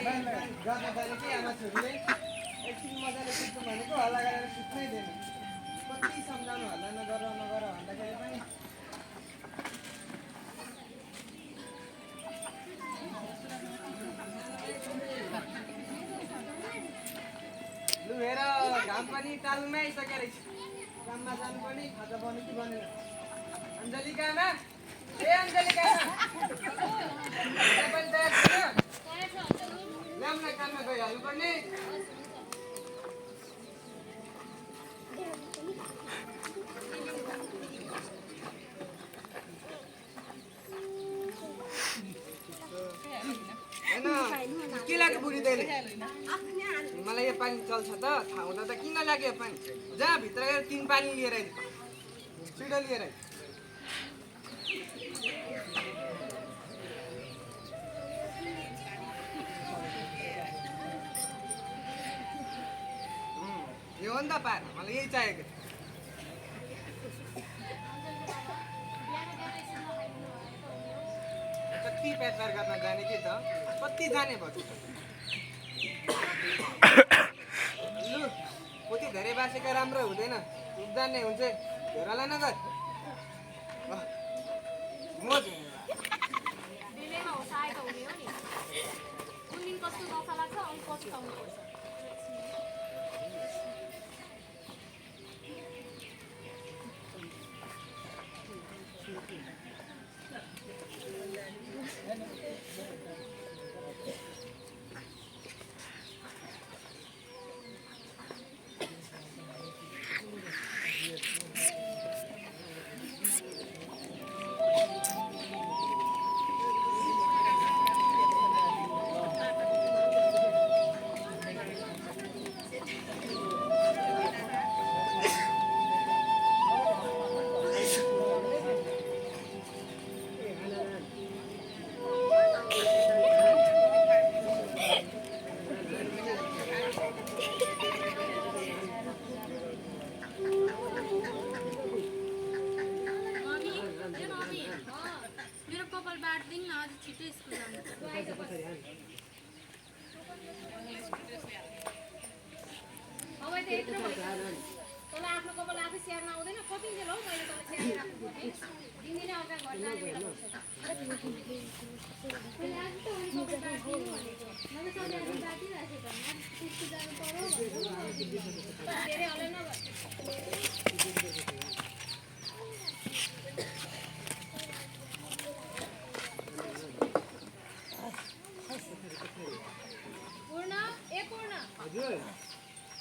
गर्न जाने कि आमा छोरीले एकछिन मजाले सुत्नु भनेको हल्ला गरेर सुत्नै दिएन। कति सम्झाउनु हल्ला नगर नगर भन्दाखेरि पनि लु हेर घाम पनि टाल्नुमै आइसकेको रहेछ। काममा जानु पनि खाजा बन्यो कि बनेन। अञ्जलिका आमा ए अञ्जलिका आमा पनि तयार छैन? ल्याउन काममा गइहाल्नु पर्ने। के लाग्यो बुढी तैँले? मलाई यो पानी चल्छ त थाहा हुँदा त किन लाग्यो यो पानी? जहाँ भित्र गएर 3 पानी लिएर आइदिनु छिटो लिएर आइ। यो हो नि त पार, मलाई यही चाहिएको। कति पेटबार गर्न जाने कि त कति जाने भयो लु कति धेरै बासेको राम्रो हुँदैन। जाने हुन्छ घेरालाई नगर म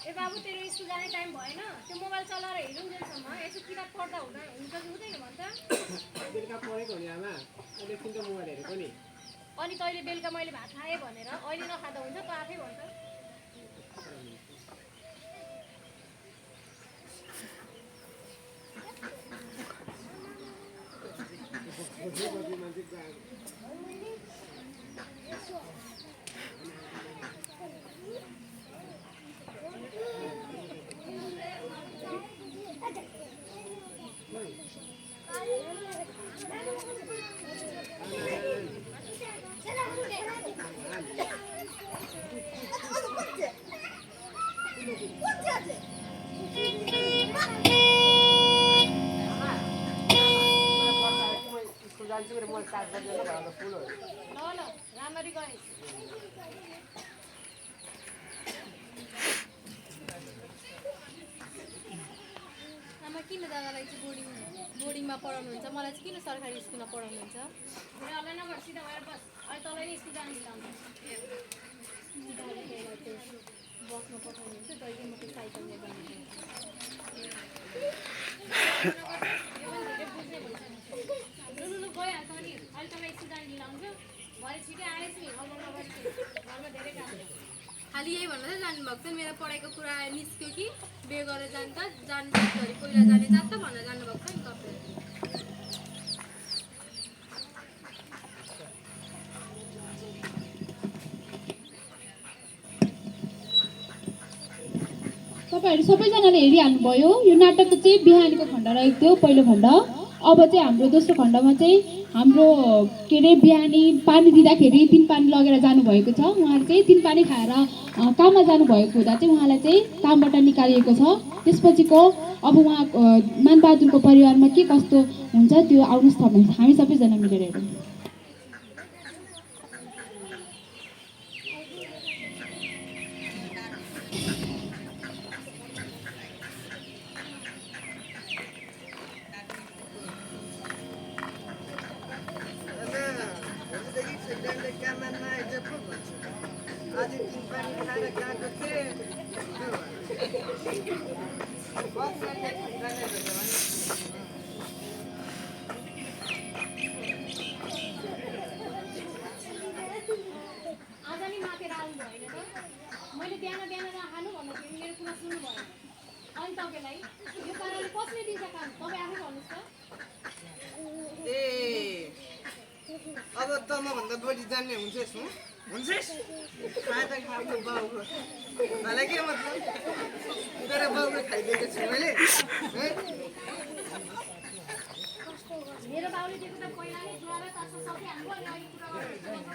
ए बाबु तेरो स्कुल जाने टाइम भएन? त्यो मोबाइल चलाएर हिँड्नुन्जेलसम्म यसो किताब पढ्दा हुन्छ कि हुँदैन भन्छ? बेलुका पढेको हुने आमा, अहिले किन त मोबाइल हेरेको नि? अनि तैँले बेलुका मैले भात खाएँ भनेर अहिले नखाँदा हुन्छ? त आफै भन्छ। राम्ररी गए आमा किन दादालाई चाहिँ बोर्डिङमा पढाउनुहुन्छ? मलाई चाहिँ किन सरकारी स्कुलमा पढाउनुहुन्छ? अलि नभएर सिधा भएर बस। अहिले तँलाई नै स्कुल जानु दिँदा बसमा पठाउनुहुन्छ तैँले म त्यो साइकल लिएर जानुहुन्छ। गइहाल्छ नि अहिले तँलाई स्कुल जानु दिलाउँछ। भरे छिटै आएछ नि घरमा धेरै काम खालि यही भनेर जानुभएको थियो मेरो पढाइको कुरा निस्क्यो कि बिहे गरेर जान्छ जान्दाखेरि पहिला जाने जात भनेर जानुभएको छ नि तपाईँ। तपाईँहरू सबैजनाले हेरिहाल्नुभयो। यो नाटकको चाहिँ बिहानीको खण्ड रहेको थियो पहिलो खण्ड। अब चाहिँ हाम्रो दोस्रो खण्डमा चाहिँ हाम्रो के अरे बिहानी पानी दिँदाखेरि 3 पानी लगेर जानुभएको छ। उहाँले चाहिँ 3 पानी खाएर काममा जानुभएको हुँदा चाहिँ उहाँलाई चाहिँ कामबाट निकालिएको छ। त्यसपछिको अब उहाँ मानबहादुरको परिवारमा के कस्तो हुन्छ त्यो आउनुहोस् तपाईँ हामी सबैजना मिलेर हेरौँ। आज 3 पानी खाएर गएको थिएँ आज नि माथेर आउनु भएन त मैले बिहान बिहान नखानु भन्दाखेरि मेरो कुरा सुन्नु भएन अनि तपाईँलाई यो पाराले कसले दिन्छ काम तपाईँ आफै भन्नुहोस् त ए अब त मभन्दा बढी जान्ने हुन्छस् हुन्छस् खाँदा खाएको बाउको मलाई के मतलब तर बाउको खाइदिएको छु मैले मेरो बाउले दिएको त पहिला नै जुवा र तासो सकिहाल्नु अनि अहिले कुरा गर्नुहुन्छ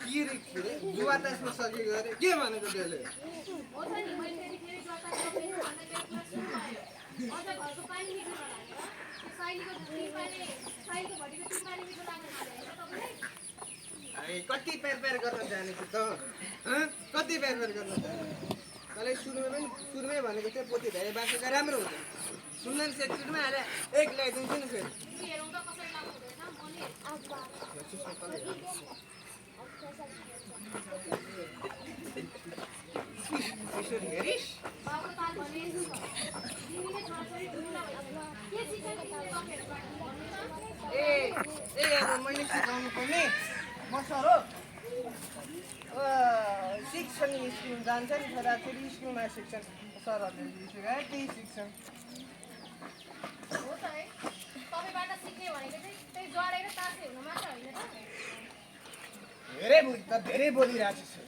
के रे जुवा तासमा सकेको अरे के भनेको त्यसले हो त नि मैले त्यतिखेर जुवा तास सकेको भन्दा त्यो कुरा सुन्नु अझ घरको पानी मिठो नलागेर साइलीको भटीको 3 पानी मिठो लाग्न थाल्यो होइन तपाईँलाई कति प्यार गर्न जानेछु त कति प्यार गर्न जाने तँलाई सुरुमै भनेको थियो पोती धेरै बाँचेका राम्रो हुन्छ सुन्दैन सेक्रेटमा आएर एक ल्याइदिन्छु नि फेरि हेरौँ त कसरी लाग्नु हुँदैन किशोरी हेरिस् बाबु ताल भने तिमीले छोराछोरी ढुङ्गा के सिकाउने तपाईँहरूबाट भन्नु ए अब मैले सिकाउनु पर्ने म सर हो शिक्षण स्कुल जान्छ नि छोराछोरी स्कुलमा शिक्षण सरहरूले सिकाए त्यही शिक्षण हो त है तपाईँबाट सिक्ने भनेको चाहिँ त्यही जडेर तासे हुनु मात्र होइन त धेरै बोलिरहेको छु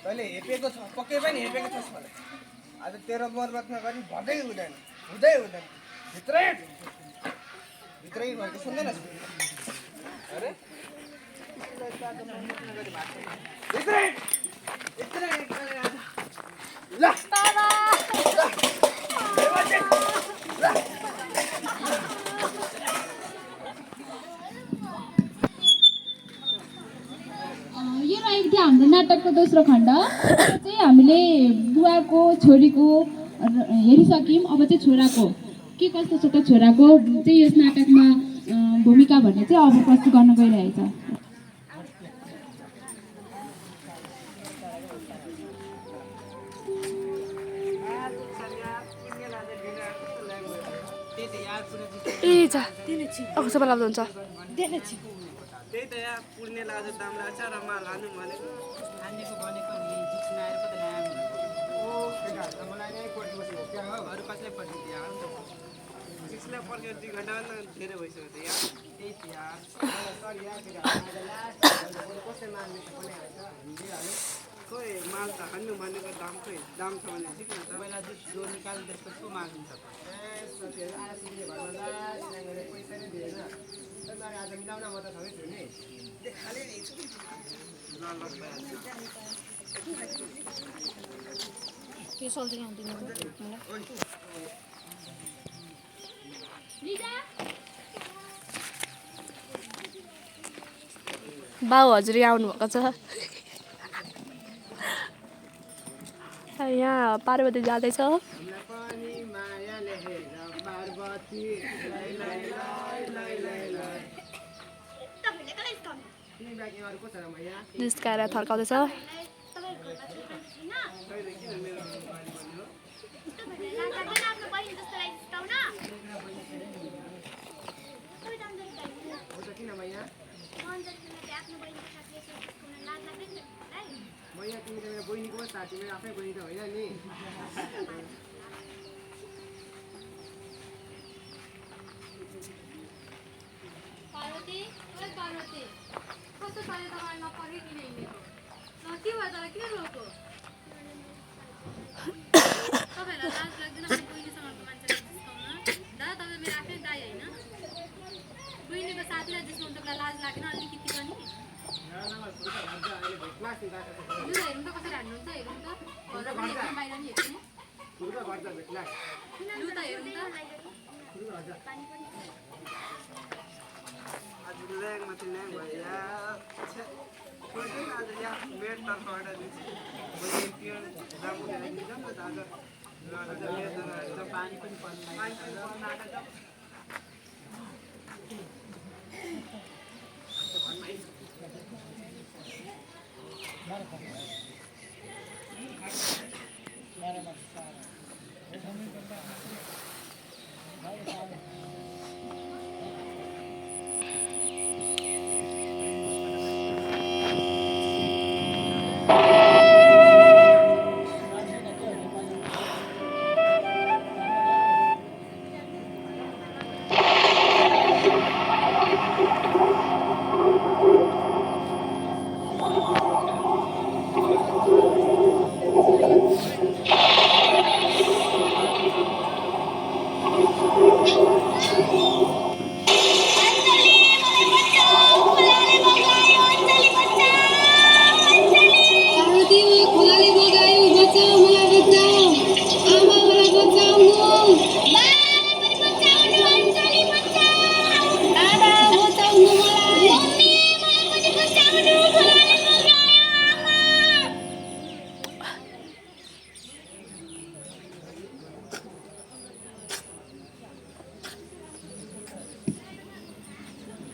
तैँले हेपेको छ पक्कै पनि हेपेको छस् मलाई आज तेरो बर्बाद नगरी भदै हुँदैन भित्रै भएको सुन्दैन अरे ल यो रहेको थियो हाम्रो नाटकको दोस्रो खण्ड चाहिँ हामीले बुवाको छोरीको हेरिसक्यौँ। अब चाहिँ छोराको के कस्तो छ त छोराको चाहिँ यस नाटकमा भूमिका भन्ने चाहिँ अब प्रस्तुत गर्न गइरहेछ। ए जा अब सबै लाग्दो हुन्छ त्यही त यहाँ पुर्ने आज दाम लाग्छ र माल हाल्नु भनेको हान्नेको भनेको जिक्सिनाएर पो त ल्यायो मलाई नै पर्खिबस्नु क्या हो अरू कसैलाई पर्खिदियो जिक्सिलाई पर्खेर 2 घन्टाभन्दा धेरै भइसक्यो त यहाँ त्यही त यार सरी यार कसै माल्ने पनि आएछ दिइहाल्यो खोइ माल त हान्नु भनेको दाम खोइ दाम छ भने ठिक हुन्छ पहिला जो निकाल्नु त्यसपछि माग्नु छ पैसा नै दिएन आज मिलाउन म त सबै छु नि खाली दिन्छु के सोल्छ यहाँ दिनु बाउ हजुर आउनुभएको छ यहाँ पार्वती जाँदैछ पनि माया लेखेर पार्वती निस्काएर थर्काउँदैछ मैया तिमी त मेरो बहिनीको पो साथी मेरो आफ्नै बहिनी त होइन नि पार्वती ओए पार्वती कस्तो पाले तपाईँ नपढे किन हिँडेको ल के भयो तर किन रोको तपाईँहरूलाई लाज लाग्दैन बहिनीसँगको मान्छेलाई जिस्काउन दादा तपाईँ मेरो आफ्नै दाइ होइन बहिनीको लागेन अलिकति पनि लु हेरौँ त कसरी हान्नुहुन्छ हेरौँ त बाहिर नि हेर्नु लु त हेरौँ त आज ल्याङ माथि ल्याङ भयो यार छोड्दैन आज या मेट तर्फबाट दिन्छु मैले पिउन राम्रो ल्याइदिन्छ नि त आज पानी पनि पर्न आँटेछ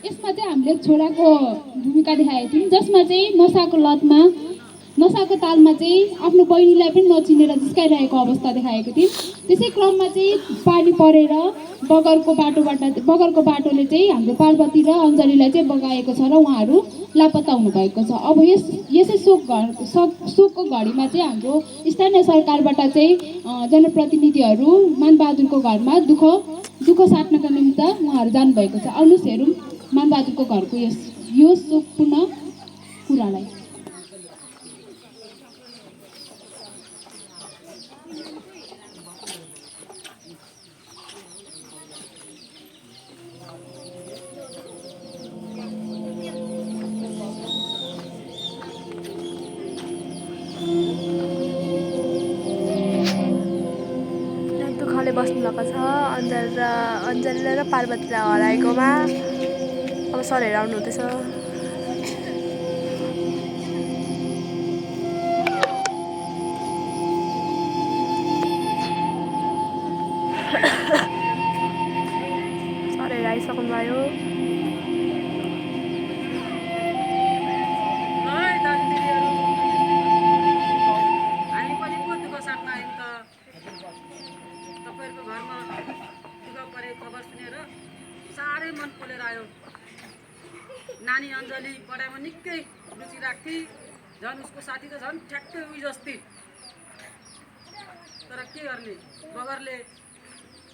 यसमा चाहिँ हामीले छोराको भूमिका देखाएको थियौँ जसमा चाहिँ नसाको लतमा नसाको तालमा चाहिँ आफ्नो बहिनीलाई पनि नचिनेर जिस्काइरहेको अवस्था देखाएको थियौँ। त्यसै क्रममा चाहिँ पानी परेर बगरको बाटोले चाहिँ हाम्रो पार्वती र अञ्जलीलाई चाहिँ बगाएको छ र उहाँहरू लापत्ता हुनुभएको छ। अब यसै शोकको घडीमा चाहिँ हाम्रो स्थानीय सरकारबाट चाहिँ जनप्रतिनिधिहरू मानबहादुरको घरमा दुःख साट्नका निमित्त उहाँहरू जानुभएको छ। आउनुहोस् हेरौँ मानबहादुरको घरको यो शोकपूर्ण कुरालाई। दुःखले बस्नु भएको छ अञ्जली र पार्वतीलाई हराएकोमा। अब सरहरू आउनु हुँदैछ। सरहरू आइसक्नुभयो। हामी पनि को दुःख साट्न आयौँ त तपाईँहरूको घरमा दुःख परेको खबर सुनेर साह्रै मन पोलेर आयो। नानी अञ्जली पढाइमा निकै रुचि राख्थे, झन् उसको साथी त झन् ठ्याक्कै उही जस्तै। तर के गर्ने, बगरले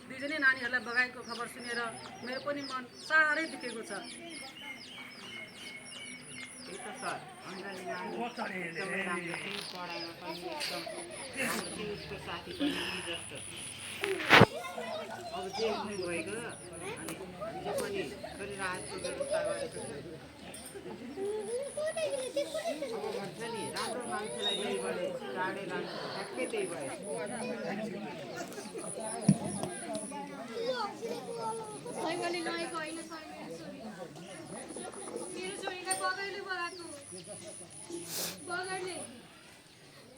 दुईजनै नानीहरूलाई बगाएको खबर सुनेर मेरो पनि मन साह्रै दुखेको छ। अब जे हुनु भएको अनि हामीले पनि थोरै राहतको व्यवस्था गरेको छ। अब भन्छ नि राम्रो मान्छेलाई त्यही गरे चाँडै लान्छ, ठ्याक्कै त्यही भयो।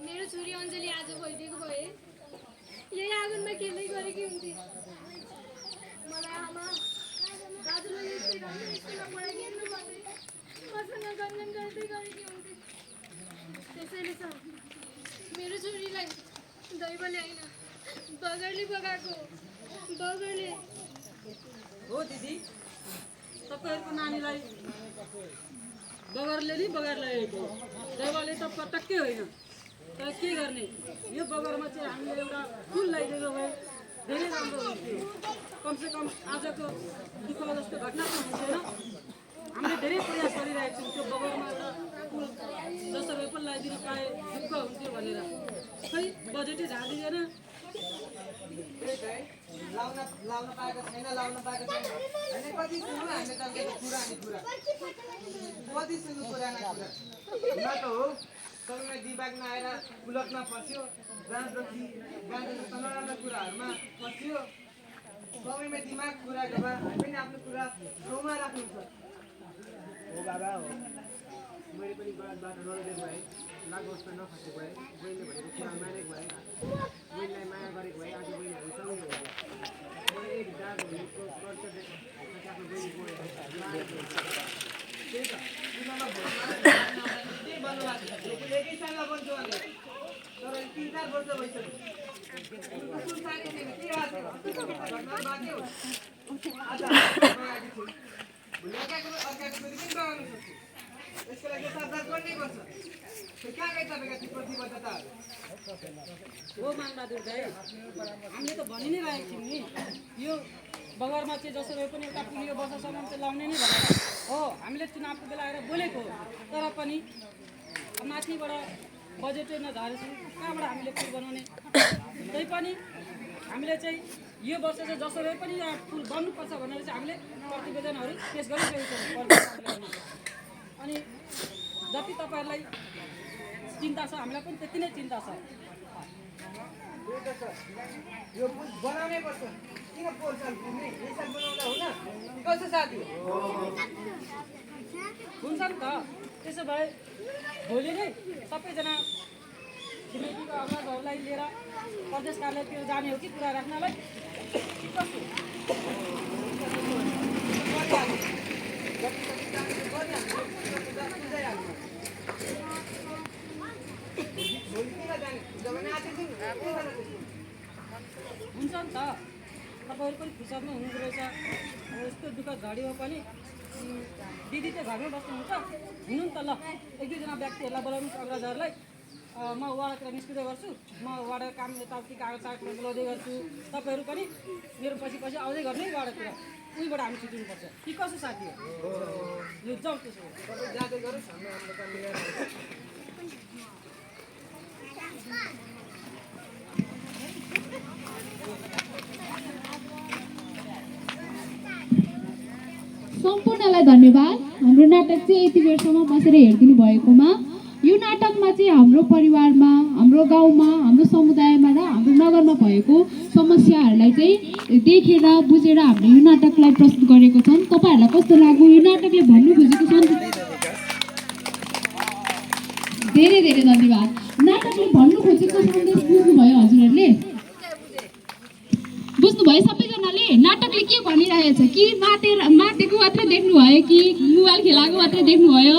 मेरो छोरी अञ्जली आज भइदिएको भए यही आँगनमा खेल्दै गरेकी हुन्थे। मलाई आमा दाजुलाई स्कुलमा पढाइदिनु भन्दै मसँग गनगन गर्दै गरेकी हुन्थे। त्यसैले त मेरो छोरीलाई दैवले होइन बगरले बगाएको। बगरले हो दिदी, तपाईँहरूको नानीलाई बगरले नि बगाएर लगेको, दैवले त पटक्कै होइन। तर के गर्ने, यो बगरमा चाहिँ हामीले एउटा फुल लगाइदिएको भए धेरै राम्रो हुन्थ्यो। कमसेकम आजको दुःख जस्तो घटना त हुन्थेन। हामीले धेरै प्रयास गरिरहेको छौँ त्यो बगरमा एउटा फुल जसरी पनि लगाइदिनु पाए दुःख हुन्थ्यो भनेर। खै बजेटै झारिदिँदैन। लाउन पाएको छैन लाउन पाएको छैन होइन कति सुन्नु हामीले तपाईँको कुरा कति सुन्नु पुरानो कुरा न त हो तपाईँमा दिमाग नआएर पुलकमा फस्यो गाँजोसी जस्तो नराम्रो कुराहरूमा फस्यो सबैमा दिमाग कुराको भए हामी पनि आफ्नो कुरा ठाउँमा राख्नुहुन्छ हो बाबा हो मैले पनि गलत बाटो नलिएको भए लागोस् नफसेको भए बहिनीले भनेको कुरा मानेको भए बहिनीलाई माया गरेको भए आज बहिनीहरू सँगै हो मैले एक दाग हुनुको कर्तव्य आफ्नो बहिनीको त्यही त किनमा के भन्नुभएको छ एकै सालमा बन्छु भने तर 3-4 वर्ष भइसक्यो कुन सारी थिएन के भएको घटना बाँच्यो आज भोलि अर्काको छोरी पनि बगाउनु सक्छु यसको लागि सरकार गर्नैपर्छ कहाँ गए तपाईँका ती प्रतिबद्धताहरू हो मानबहादुर दाइ हामीले त भनि नै रहेको छौँ नि यो बगरमा चाहिँ जसो भए पनि एउटा पुलियो वर्षसम्म चाहिँ लाउने नै भनेर हो हामीले चुनावको बेला आएर बोलेको तर पनि माथिबाट बजेटै नझरेपछि कहाँबाट हामीले पुल बनाउने तैपनि हामीले चाहिँ यो वर्ष चाहिँ जसो भए पनि यहाँ पुल बन्नुपर्छ भनेर चाहिँ हामीले प्रतिवेदनहरू पेस गरिसकेको छौँ अनि जति तपाईँहरूलाई चिन्ता छ हामीलाई पनि त्यति नै चिन्ता छ यो पुल बनाउनै पर्छ किन पोहोर साल पुग्ने यही साल बनाउँदा हुन कसो साथी हुन्छ नि त त्यसो भए भोलि नै सबैजना छिमेकीको आवाजहरूलाई लिएर प्रदेश कार्यालयतिर जाने हो कि कुरा राख्नलाई हुन्छ नि त तपाईँहरू पनि फुर्सदमा हुनुहुँदो रहेछ यस्तो दुःख झडीमा पनि दिदी चाहिँ घरमै बस्नुहुन्छ हुनु नि त ल 1-2 जना व्यक्तिहरूलाई बोलाउनु अग्रजहरूलाई म वाडातिर निस्किँदै गर्छु म वाडा काम यताउति कागज बोलाउँदै गर्छु तपाईँहरू पनि मेरो पछि पछि आउँदै गर्नु है वाडातिर उहीँबाट हामी छुट्टिनुपर्छ कि कसो साथी हो यो जाउँ त्यसो तपाईँ जाँदै गरोस् हाम्रो हाम्रो काम मिलाएर सम्पूर्णलाई धन्यवाद हाम्रो नाटक चाहिँ यति बेरसम्म बसेर हेरिदिनु भएकोमा यो नाटकमा चाहिँ हाम्रो परिवारमा हाम्रो गाउँमा हाम्रो समुदायमा र हाम्रो नगरमा भएको समस्याहरूलाई चाहिँ देखेर बुझेर हामीले यो नाटकलाई प्रस्तुत गरेको छौँ तपाईँहरूलाई कस्तो लाग्यो यो नाटकले भन्नु खोजेको धेरै धेरै धन्यवाद नाटकले भन्नु खोजेको सन्देश बुझ्नुभयो हजुरहरूले बुझ्नुभयो सबैजनाले नाटकले के भनिरहेछ कि मातेको मात्रै देख्नुभयो कि मोबाइल खेलाएको मात्रै देख्नुभयो